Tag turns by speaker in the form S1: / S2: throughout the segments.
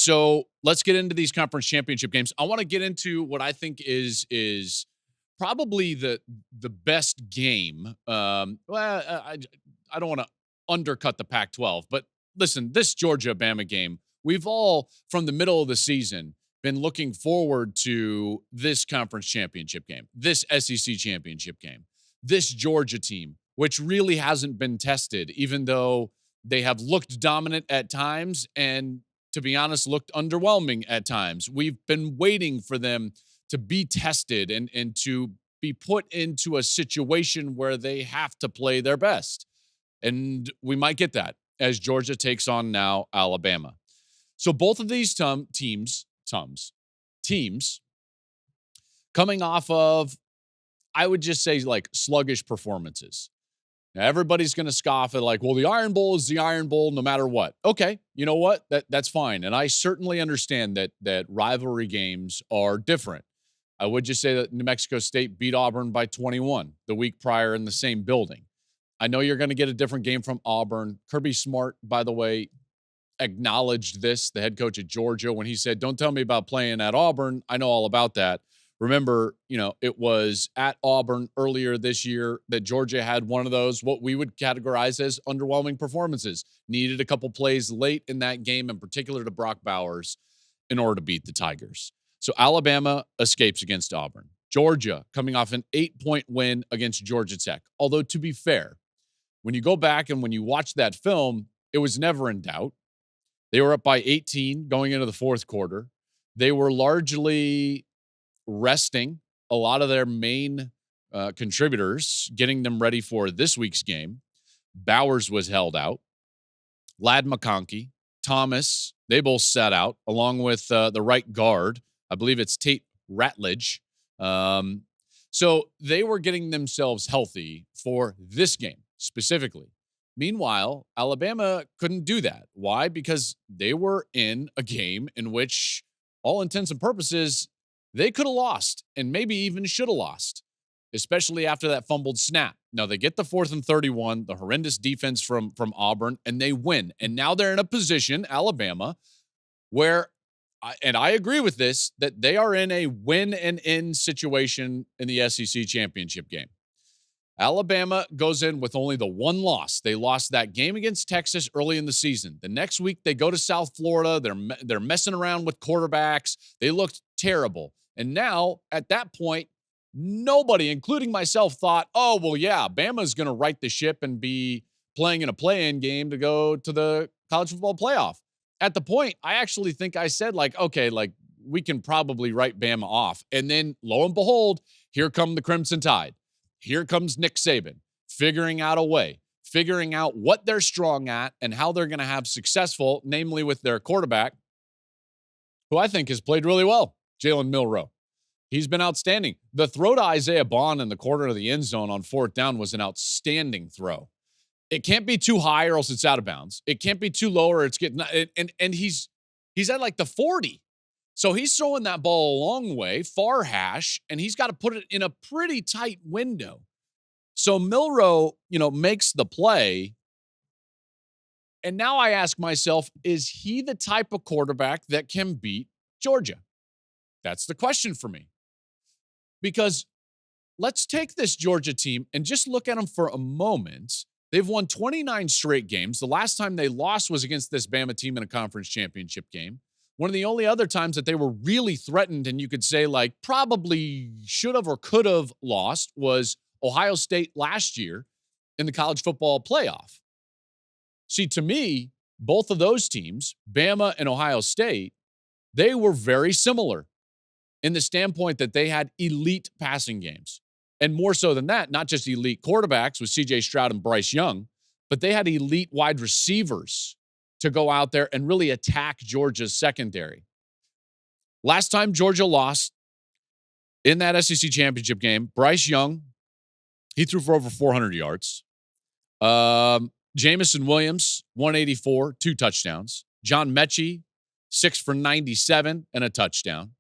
S1: So let's get into these conference championship games. I want to get into what I think is probably the best game. I don't want to undercut the Pac-12, but listen, this Georgia Bama game, we've all from the middle of the season been looking forward to this conference championship game, this SEC championship game, this Georgia team, which really hasn't been tested, even though they have looked dominant at times and, to be honest, looked underwhelming at times. We've been waiting for them to be tested and to be put into a situation where they have to play their best. And we might get that as Georgia takes on now Alabama. So both of these teams coming off of, I would just say, like, sluggish performances. Now, everybody's going to scoff at, like, well, the Iron Bowl is the Iron Bowl no matter what. Okay, you know what? That's fine. And I certainly understand that rivalry games are different. I would just say that New Mexico State beat Auburn by 21 the week prior in the same building. I know you're going to get a different game from Auburn. Kirby Smart, by the way, acknowledged this, the head coach at Georgia, when he said, don't tell me about playing at Auburn. I know all about that. Remember, it was at Auburn earlier this year that Georgia had one of those, what we would categorize as underwhelming performances. Needed a couple plays late in that game, in particular to Brock Bowers, in order to beat the Tigers. So Alabama escapes against Auburn. Georgia coming off an 8-point win against Georgia Tech. Although, to be fair, when you go back and when you watch that film, it was never in doubt. They were up by 18 going into the fourth quarter. They were largely resting a lot of their main contributors, getting them ready for this week's game. Bowers was held out. Ladd McConkey, Thomas, they both sat out, along with the right guard. I believe it's Tate Ratledge. So they were getting themselves healthy for this game specifically. Meanwhile, Alabama couldn't do that. Why? Because they were in a game in which, all intents and purposes, they could have lost and maybe even should have lost, especially after that fumbled snap. Now, they get the 4th and 31, the horrendous defense from Auburn, and they win. And now they're in a position, Alabama, where, and I agree with this, that they are in a win and in situation in the SEC championship game. Alabama goes in with only the one loss. They lost that game against Texas early in the season. The next week, they go to South Florida. They're messing around with quarterbacks. They looked terrible. And now, at that point, nobody, including myself, thought, oh, well, yeah, Bama's going to right the ship and be playing in a play-in game to go to the college football playoff. At the point, I actually think I said, like, okay, like, we can probably write Bama off. And then, lo and behold, here come the Crimson Tide. Here comes Nick Saban, figuring out a way, figuring out what they're strong at and how they're going to have successful, namely with their quarterback, who I think has played really well, Jalen Milroe. He's been outstanding. The throw to Isaiah Bond in the corner of the end zone on 4th down was an outstanding throw. It can't be too high or else it's out of bounds. It can't be too low or it's getting – and he's at like the 40. So he's throwing that ball a long way, far hash, and he's got to put it in a pretty tight window. So Milroe, makes the play. And now I ask myself, is he the type of quarterback that can beat Georgia? That's the question for me. Because let's take this Georgia team and just look at them for a moment. They've won 29 straight games. The last time they lost was against this Bama team in a conference championship game. One of the only other times that they were really threatened and you could say, like, probably should have or could have lost was Ohio State last year in the college football playoff. See, to me, both of those teams, Bama and Ohio State, they were very similar in the standpoint that they had elite passing games. And more so than that, not just elite quarterbacks with C.J. Stroud and Bryce Young, but they had elite wide receivers to go out there and really attack Georgia's secondary. Last time Georgia lost in that SEC championship game, Bryce Young, he threw for over 400 yards. Jamison Williams, 184, 2 touchdowns. John Mechie, 6 for 97 and a touchdown.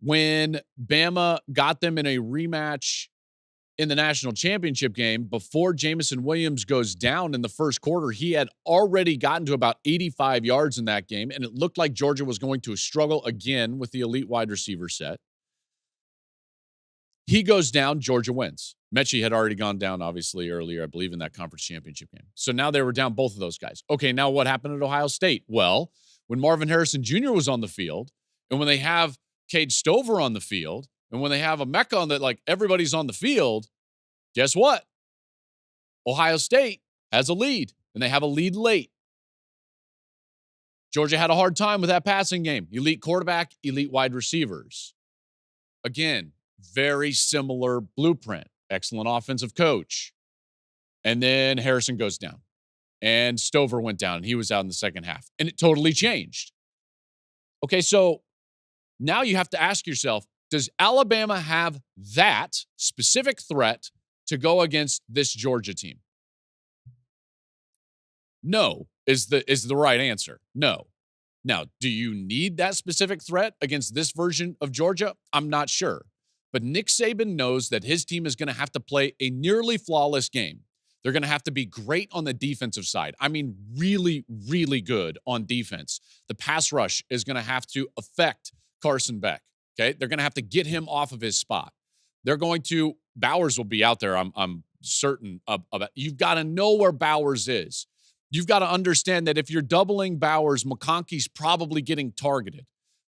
S1: When Bama got them in a rematch in the national championship game, before Jamison Williams goes down in the first quarter, he had already gotten to about 85 yards in that game, and it looked like Georgia was going to struggle again with the elite wide receiver set. He goes down, Georgia wins. Mechie had already gone down, obviously, earlier, I believe, in that conference championship game. So now they were down both of those guys. Okay, now what happened at Ohio State? Well, when Marvin Harrison Jr. was on the field, and when they have Cade Stover on the field, and when they have a Mecca on that, like everybody's on the field, guess what? Ohio State has a lead, and they have a lead late. Georgia had a hard time with that passing game. Elite quarterback, elite wide receivers. Again, very similar blueprint. Excellent offensive coach. And then Harrison goes down. And Stover went down, and he was out in the second half. And it totally changed. Okay, so now you have to ask yourself, does Alabama have that specific threat to go against this Georgia team? No is the right answer. No. Now, do you need that specific threat against this version of Georgia? I'm not sure. But Nick Saban knows that his team is going to have to play a nearly flawless game. They're going to have to be great on the defensive side. I mean, really, really good on defense. The pass rush is going to have to affect Carson Beck. Okay, they're going to have to get him off of his spot. They're going to, Bowers will be out there, I'm certain of it. You've got to know where Bowers is. You've got to understand that if you're doubling Bowers, McConkey's probably getting targeted.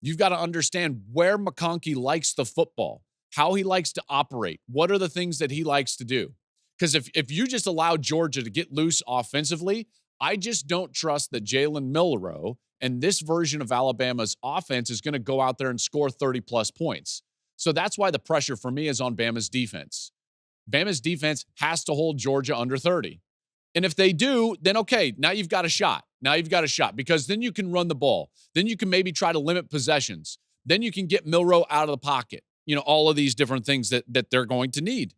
S1: You've got to understand where McConkey likes the football, how he likes to operate, what are the things that he likes to do. Because if you just allow Georgia to get loose offensively, I just don't trust that Jalen Milroe and this version of Alabama's offense is going to go out there and score 30-plus points. So that's why the pressure for me is on Bama's defense. Bama's defense has to hold Georgia under 30. And if they do, then okay, now you've got a shot. Now you've got a shot because then you can run the ball. Then you can maybe try to limit possessions. Then you can get Milroe out of the pocket. You know, all of these different things that they're going to need.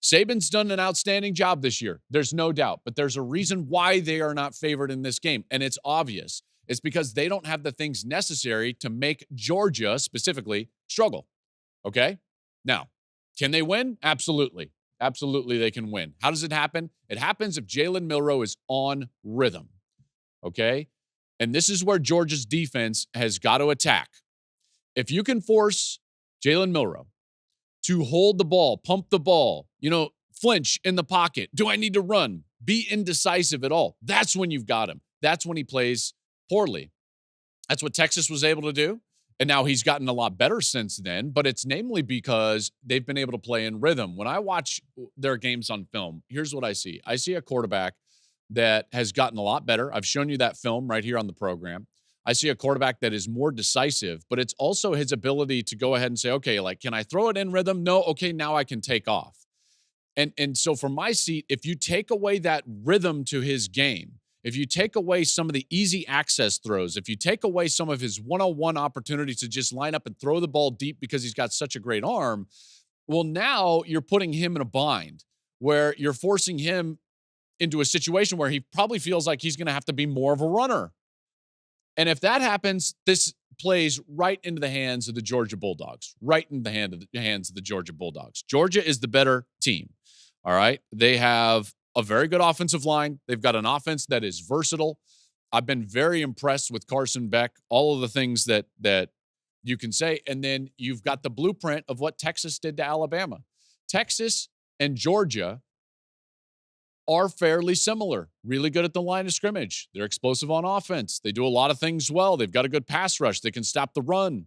S1: Saban's done an outstanding job this year. There's no doubt. But there's a reason why they are not favored in this game. And it's obvious. It's because they don't have the things necessary to make Georgia specifically struggle. Okay? Now, can they win? Absolutely. Absolutely they can win. How does it happen? It happens if Jalen Milroe is on rhythm. Okay? And this is where Georgia's defense has got to attack. If you can force Jalen Milroe to hold the ball, pump the ball, flinch in the pocket. Do I need to run? Be indecisive at all. That's when you've got him. That's when he plays poorly. That's what Texas was able to do. And now he's gotten a lot better since then, but it's namely because they've been able to play in rhythm. When I watch their games on film, here's what I see. I see a quarterback that has gotten a lot better. I've shown you that film right here on the program. I see a quarterback that is more decisive, but it's also his ability to go ahead and say, okay, like, can I throw it in rhythm? No. Okay, now I can take off. And so from my seat, if you take away that rhythm to his game, if you take away some of the easy access throws, if you take away some of his one-on-one opportunities to just line up and throw the ball deep because he's got such a great arm, well, now you're putting him in a bind where you're forcing him into a situation where he probably feels like he's going to have to be more of a runner. And if that happens, this plays right into the hands of the Georgia Bulldogs, right in the hands of the Georgia Bulldogs. Georgia is the better team, all right? They have a very good offensive line. They've got an offense that is versatile. I've been very impressed with Carson Beck, all of the things that you can say. And then you've got the blueprint of what Texas did to Alabama. Texas and Georgia are fairly similar, really good at the line of scrimmage. They're explosive on offense. They do a lot of things well. They've got a good pass rush. They can stop the run.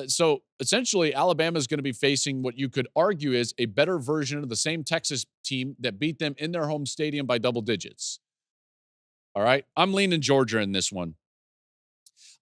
S1: So essentially Alabama is going to be facing what you could argue is a better version of the same Texas team that beat them in their home stadium by double digits. All right. I'm leaning Georgia in this one.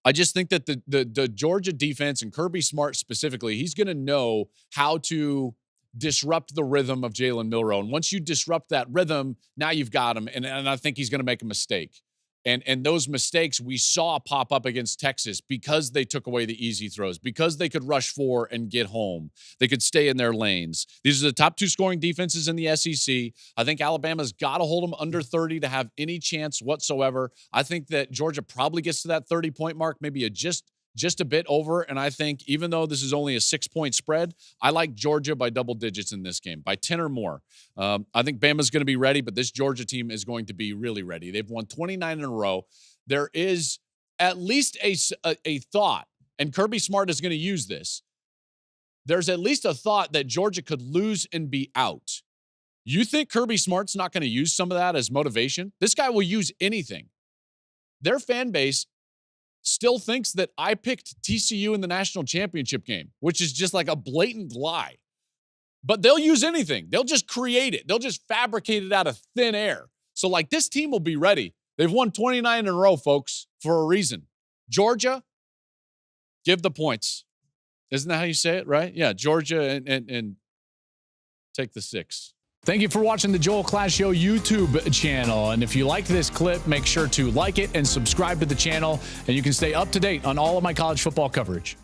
S1: I just think that the Georgia defense and Kirby Smart specifically, he's going to know how to disrupt the rhythm of Jalen Milroe. And once you disrupt that rhythm, now you've got him. And I think he's going to make a mistake. And those mistakes we saw pop up against Texas because they took away the easy throws, because they could rush 4 and get home. They could stay in their lanes. These are the top 2 scoring defenses in the SEC. I think Alabama's got to hold them under 30 to have any chance whatsoever. I think that Georgia probably gets to that 30-point mark, maybe just just a bit over. And I think even though this is only a 6-point spread, I like Georgia by double digits in this game, by 10 or more. I think Bama's going to be ready, but this Georgia team is going to be really ready. They've won 29 in a row. There is at least a thought, and Kirby Smart is going to use this. There's at least a thought that Georgia could lose and be out. You think Kirby Smart's not going to use some of that as motivation? This guy will use anything. Their fan base still thinks that I picked TCU in the national championship game, which is just like a blatant lie. But they'll use anything. They'll just create it. They'll just fabricate it out of thin air. So, like, this team will be ready. They've won 29 in a row, folks, for a reason. Georgia, give the points. Isn't that how you say it, right? Yeah, Georgia and take the 6. Thank you for watching the Joel Klatt Show YouTube channel. And if you liked this clip, make sure to like it and subscribe to the channel, and you can stay up to date on all of my college football coverage.